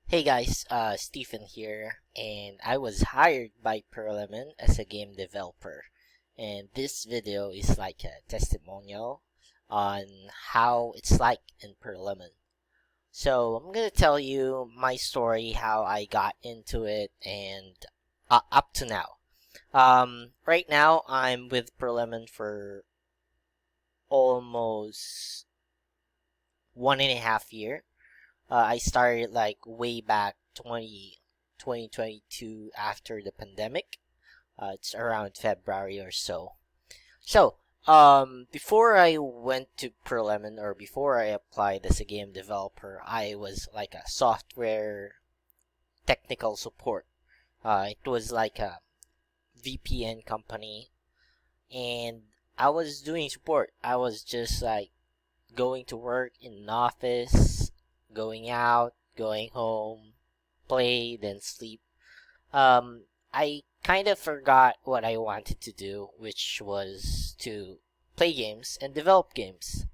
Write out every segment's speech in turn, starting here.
Hey guys, Stephen here, and I was hired by Perleman as a game developer. And this video is like a testimonial on how it's like in Perleman. So I'm gonna tell you my story, how I got into it, and up to now. Right now I'm with Perleman for almost 1.5 years. I started like way back 2022 after the pandemic. It's around February or so. So, before I went to ProLemon or before I applied as a game developer, I was like a software technical support. It was like a VPN company, and I was doing support. I was just like going to work in an office, going out, going home, play, then sleep. I kind of forgot what I wanted to do, which was to play games and develop games.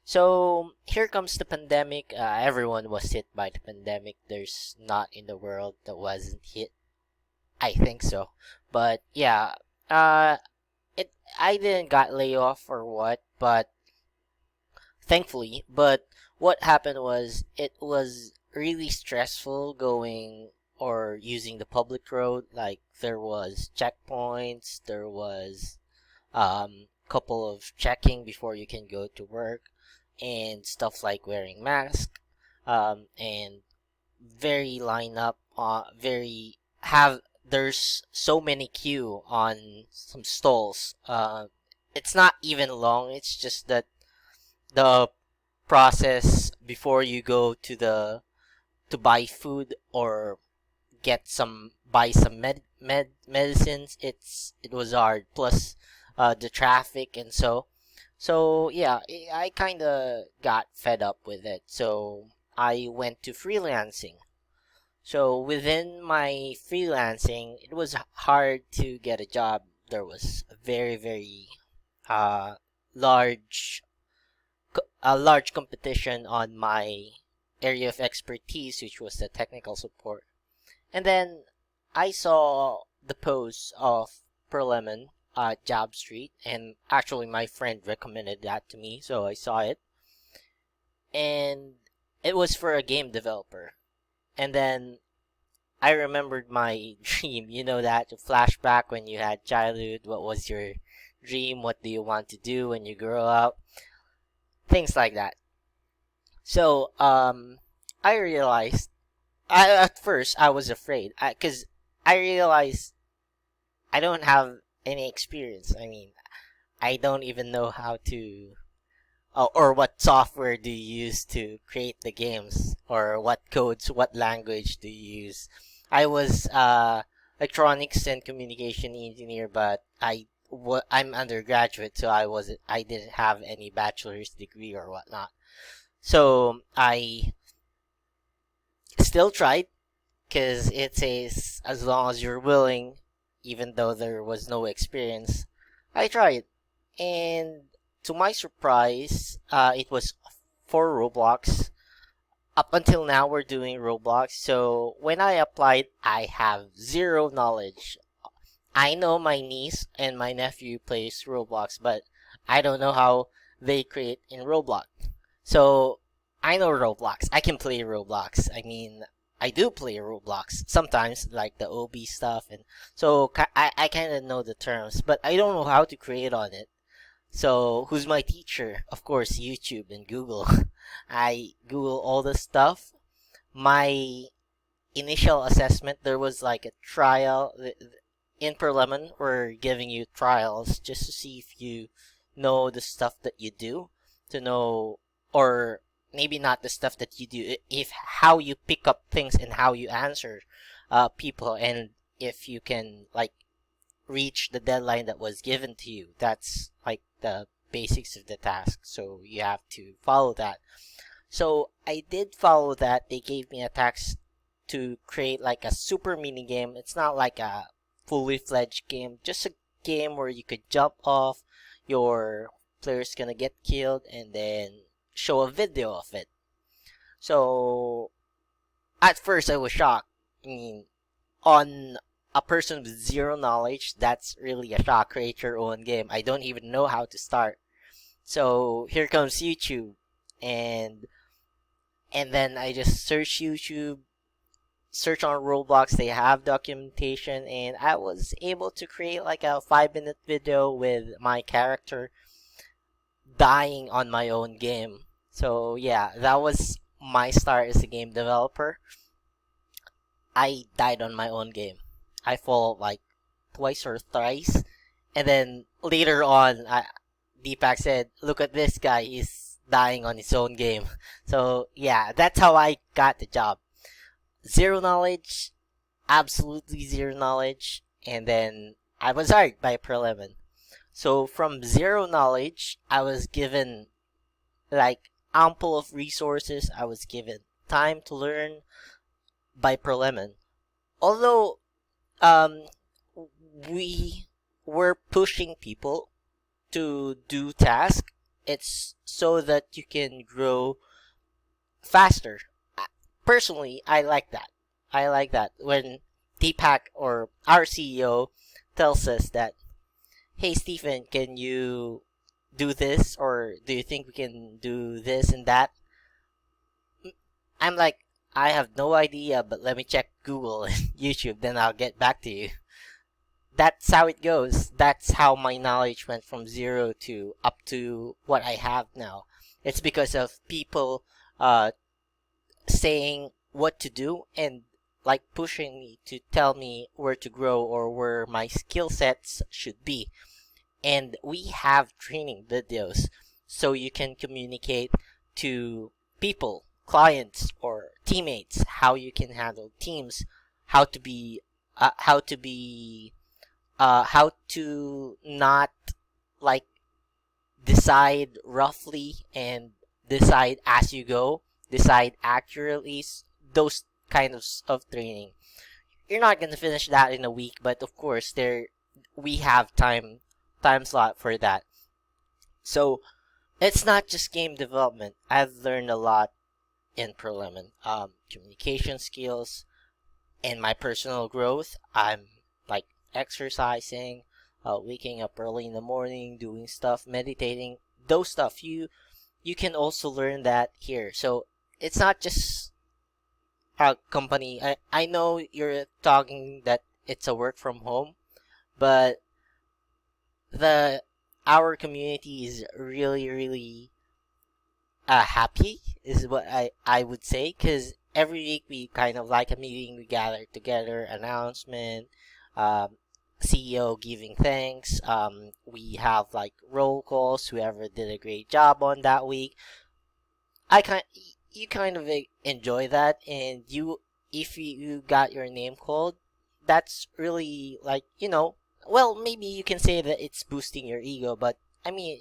So here comes the pandemic. Everyone was hit by the pandemic. There's not in the world that wasn't hit. I think so, but yeah. Uh, it I didn't got laid off or what, but thankfully. But what happened was it was really stressful going or using the public road. Like there was checkpoints, there was couple of checking before you can go to work, and stuff like wearing mask, and very line up. Very have There's so many queue on some stalls. It's not even long. It's just that the process before you go to buy food or buy some medicines. It was hard, plus the traffic, and so yeah, I kind of got fed up with it, so I went to freelancing. So within my freelancing, it was hard to get a job. There was a very uh large a large competition on my area of expertise, which was the technical support. And then I saw the post of Perlemon Job Street, and actually my friend recommended that to me, so I saw it, and it was for a game developer. And then I remembered my dream. You know that flashback when you had childhood. What was your dream? What do you want to do when you grow up? Things like that. So, I realized, at first I was afraid, because I realized I don't have any experience. I mean, I don't even know how to, or what software do you use to create the games, or what codes, what language do you use. I was electronics and communication engineer, but I'm undergraduate, so I didn't have any bachelor's degree or whatnot. So I still tried, because it says as long as you're willing, even though there was no experience. I tried, and to my surprise, it was for Roblox. Up until now, we're doing Roblox. So when I applied, I have zero knowledge. I know my niece and my nephew plays Roblox, but I don't know how they create in Roblox. So I know Roblox. I can play Roblox. I mean, I do play Roblox sometimes, like the OB stuff, and so I kind of know the terms, but I don't know how to create on it. So who's my teacher? Of course, YouTube and Google. I Google all the stuff. My initial assessment, there was like a trial in Perlemon. We're giving you trials just to see if you know the stuff that you do, to know, or maybe not the stuff that you do, if how you pick up things and how you answer people, and if you can like reach the deadline that was given to you. That's like the basics of the task, so you have to follow that. So I did follow that. They gave me a task to create like a super mini game. It's not like a fully fledged game, just a game where you could jump off, your player's gonna get killed, and then show a video of it. So at first I was shocked. I mean, on a person with zero knowledge, that's really a shock. Create your own game. I don't even know how to start. So here comes YouTube, and then I just search YouTube, search on Roblox. They have documentation, and I was able to create like a 5 minute video with my character dying on my own game. So yeah, that was my start as a game developer. I died on my own game. I fall like twice or thrice, and then later on, Deepak said, "Look at this guy, he's dying on his own game." So yeah, that's how I got the job. Zero knowledge, absolutely zero knowledge, and then I was hired by Prelemon. So from zero knowledge, I was given like ample of resources. I was given time to learn by Prelemon. Although um, we were pushing people to do tasks, it's so that you can grow faster. Personally, I like that. I like that when Deepak or our CEO tells us that, "Hey Stephen, can you do this, or do you think we can do this and that?" I'm like, I have no idea, but let me check Google and YouTube, then I'll get back to you. That's how it goes. That's how my knowledge went from zero to up to what I have now. It's because of people uh, saying what to do, and like pushing me to tell me where to grow or where my skill sets should be. And we have training videos so you can communicate to people, clients, or teammates, how you can handle teams, how to be how to not like decide roughly and decide as you go, decide accurately. Those kind of training. You're not gonna finish that in a week, but of course we have time slot for that. So it's not just game development. I've learned a lot in Prelemon. Communication skills and my personal growth. I'm like exercising, waking up early in the morning, doing stuff, meditating, those stuff. You can also learn that here. So it's not just a company. I know you're talking that it's a work from home, but the our community is really happy is what I would say, because every week we kind of like a meeting, we gather together, announcement, um, CEO giving thanks, we have like roll calls, whoever did a great job on that week. I kind you kind of enjoy that, and if you got your name called, that's really like, well, maybe you can say that it's boosting your ego, but I mean,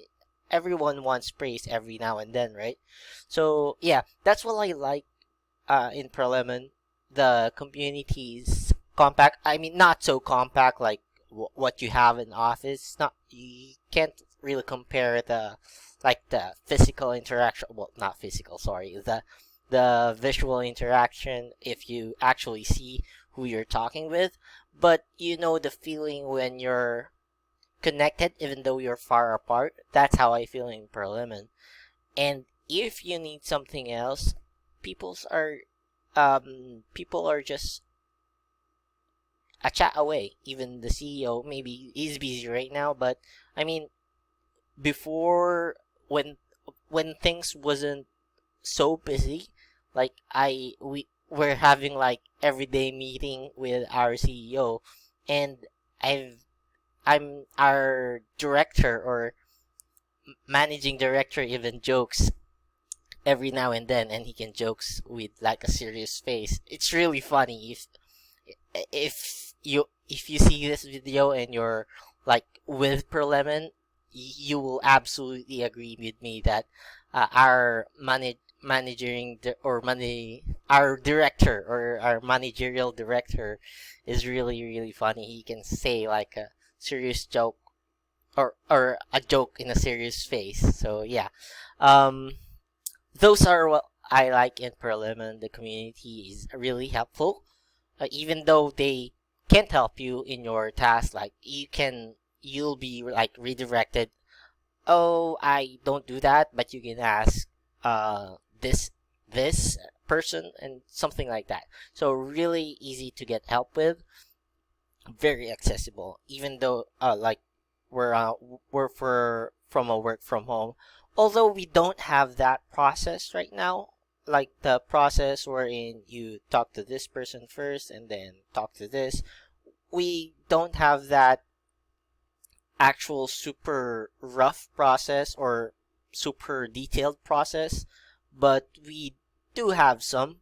everyone wants praise every now and then, right? So yeah, that's what I like in Prelemon. The communities compact. I mean, not so compact like what you have in office. Not, you can't really compare the physical interaction. Well, not physical. Sorry, the visual interaction if you actually see who you're talking with. But you know the feeling when you're connected, even though you're far apart. That's how I feel in Prelemon. And if you need something else, people's are people are just a chat away. Even the CEO, maybe he's busy right now, but I mean, before, when things wasn't so busy, like we're having like everyday meeting with our CEO, and I've I'm our director or managing director even jokes every now and then, and he can jokes with like a serious face. It's really funny if you see this video and you're like with Perlemon, you will absolutely agree with me that our our director or our managerial director is really funny. He can say like a serious joke or a joke in a serious face. So yeah, um, those are I like in Perlemon, the community is really helpful. Even though they can't help you in your task, like you'll be like redirected. Oh, I don't do that, but you can ask this person and something like that. So really easy to get help with, very accessible. Even though like we're from a work from home, although we don't have that process right now, like the process wherein you talk to this person first and then talk to this, we don't have that actual super rough process or super detailed process, but we do have some.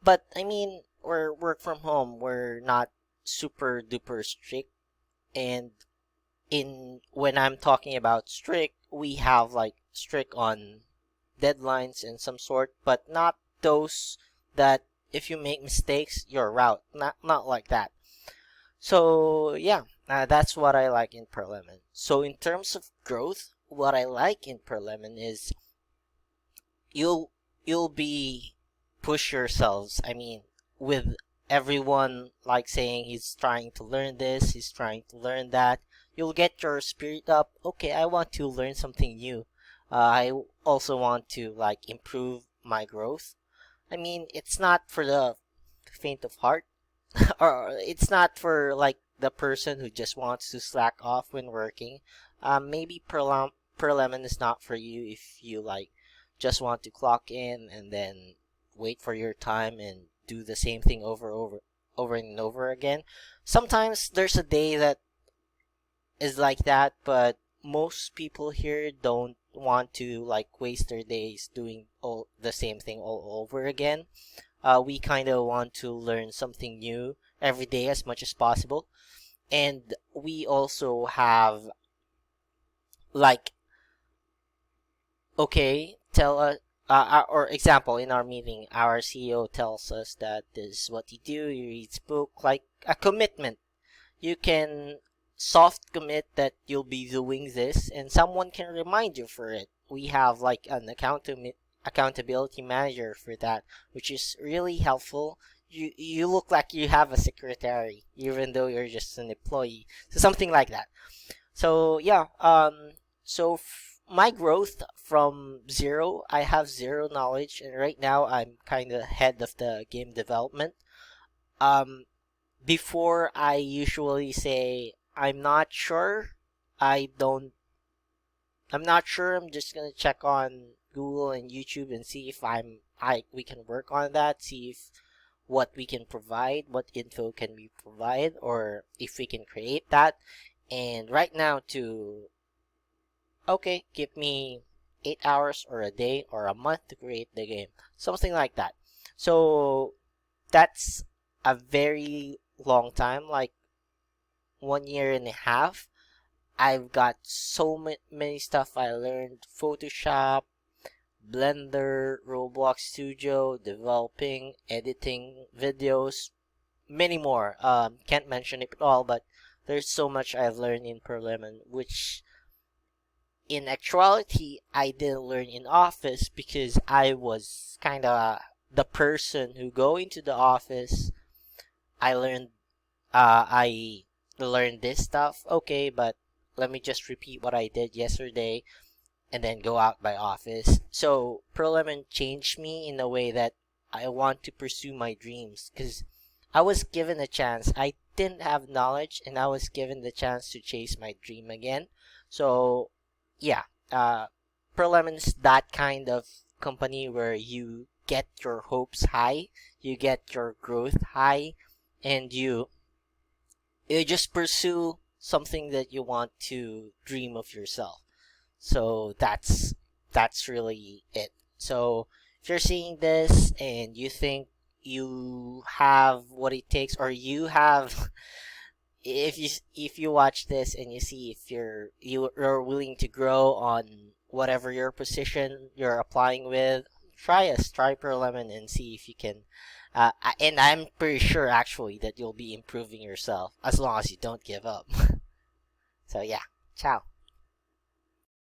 But I mean, we're work from home, we're not super duper strict. And in when I'm talking about strict, we have like strict on deadlines and some sort, but not those that if you make mistakes, you're out. Not like that. So yeah, that's what I like in Perlemon. So in terms of growth, what I like in Perlemon is you'll you'll be push yourselves. I mean, with everyone like saying he's trying to learn this, he's trying to learn that, you'll get your spirit up. Okay, I want to learn something new. I also want to like improve my growth. I mean, it's not for the faint of heart, or it's not for like the person who just wants to slack off when working. Maybe per lemon is not for you if you like just want to clock in and then wait for your time and do the same thing over and over again. Sometimes there's a day that is like that, but most people here don't want to like waste their days doing all the same thing all over again. We kind of want to learn something new every day as much as possible. And we also have like, okay, tell us, or example, in our meeting, our CEO tells us that this is what he do. He reads book, like a commitment. You can soft commit that you'll be doing this, and someone can remind you for it. We have like an accountability manager for that, which is really helpful. You look like you have a secretary, even though you're just an employee. So something like that. So yeah, my growth from zero, I have zero knowledge, and right now I'm kind of head of the game development. Um, Before I usually say I'm not sure. I don't. I'm not sure. I'm just gonna check on Google and YouTube and see if we can work on that. See if what we can provide, what info can we provide, or if we can create that. And right now to okay, give me 8 hours or a day or a month to create the game, something like that. So that's a very long time, like 1 year and a half. I've got so many stuff I learned: Photoshop, Blender, Roblox Studio, developing, editing videos, many more. Can't mention it all, but there's so much I've learned in Perlemon, which in actuality I didn't learn in office because I was kind of the person who go into the office. I learned I learned this stuff, okay, but let me just repeat what I did yesterday and then go out by office. So Perlemon changed me in a way that I want to pursue my dreams because I was given a chance. I didn't have knowledge and I was given the chance to chase my dream again. So yeah, Perlemon's that kind of company where you get your hopes high, you get your growth high, and you just pursue something that you want to dream of yourself. So that's really it. So if you're seeing this and you think you have what it takes, or you have if you watch this and you see if you're willing to grow on whatever your position you're applying with, try Perlemon and see if you can. And I'm pretty sure actually that you'll be improving yourself as long as you don't give up. So yeah, ciao.